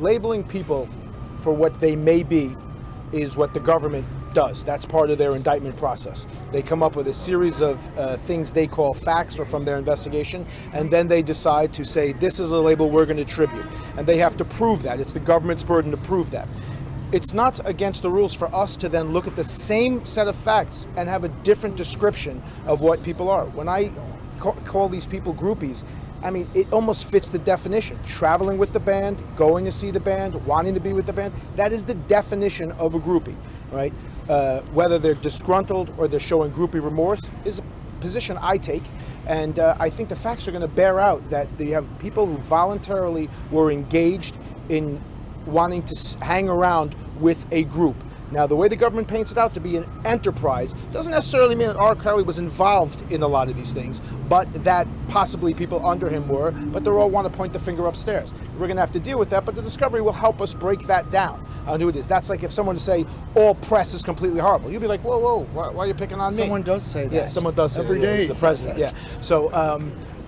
labeling people for what they may be is what the government does. That's part of their indictment process. They come up with a series of things they call facts or from their investigation, and then they decide to say, this is a label we're going to attribute. And they have to prove that. It's the government's burden to prove that. It's not against the rules for us to then look at the same set of facts and have a different description of what people are. When I call these people groupies, I mean, it almost fits the definition. Traveling with the band, going to see the band, wanting to be with the band, that is the definition of a groupie, right? Whether they're disgruntled or they're showing groupie remorse is a position I take. And I think the facts are going to bear out that you have people who voluntarily were engaged in wanting to hang around with a group. Now, the way the government paints it out to be an enterprise doesn't necessarily mean that R. Kelly was involved in a lot of these things, but that possibly people under him were, but they all want to point the finger upstairs. We're going to have to deal with that, but the discovery will help us break that down on who it is. That's like if someone to say all press is completely horrible. You'll be like, whoa, why are you picking on me? Someone does say that. Yeah, someone does say every that. day. It's the president, yeah.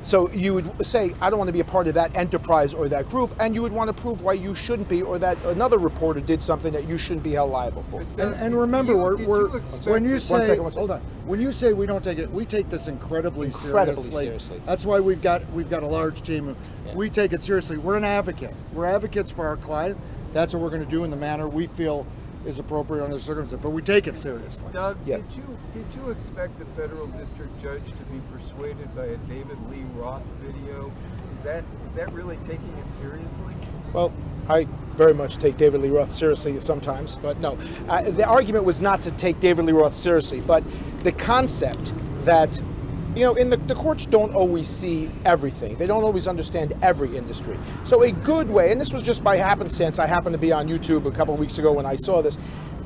So you would say, I don't want to be a part of that enterprise or that group, and you would want to prove why you shouldn't be, or that another reporter did something that you shouldn't be held liable for. And remember, when you say, hold on. When you say we don't take it, we take this incredibly seriously. That's why we've got a large team. We take it seriously. We're an advocate. We're advocates for our client. That's what we're going to do in the manner we feel is appropriate under the circumstances, but we take it seriously. Doug, did you expect the federal district judge to be persuaded by a David Lee Roth video? Is that really taking it seriously? Well, I very much take David Lee Roth seriously sometimes, but no. The argument was not to take David Lee Roth seriously, but the concept that, you know, in the courts don't always see everything. They don't always understand every industry. So a good way, and this was just by happenstance, I happened to be on YouTube a couple of weeks ago when I saw this,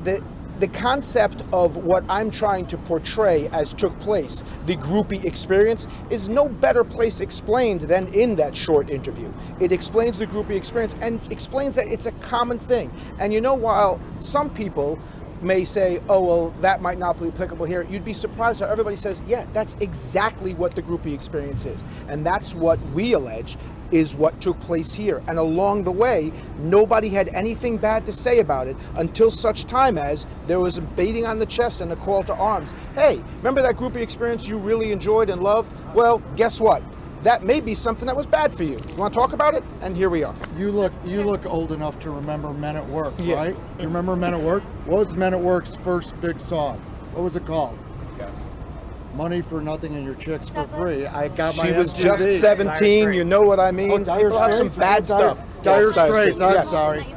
the concept of what I'm trying to portray as took place, the groupie experience, is no better place explained than in that short interview. It explains the groupie experience and explains that it's a common thing. And you know, while some people may say, oh, well, that might not be applicable here, you'd be surprised how everybody says, yeah, that's exactly what the groupie experience is. And that's what we allege is what took place here. And along the way, nobody had anything bad to say about it until such time as there was a beating on the chest and a call to arms. Hey, remember that groupie experience you really enjoyed and loved? Well, guess what? That may be something that was bad for you. You want to talk about it? And here we are. You look old enough to remember Men at Work, right? You remember Men at Work? What was Men at Work's first big song? What was it called? Money for nothing and your chicks for free. I got my She was MTV. just 17, you know what I mean? Oh, Dire People have some Straits? bad stuff. Dire Yes, Straits, I'm yes. sorry.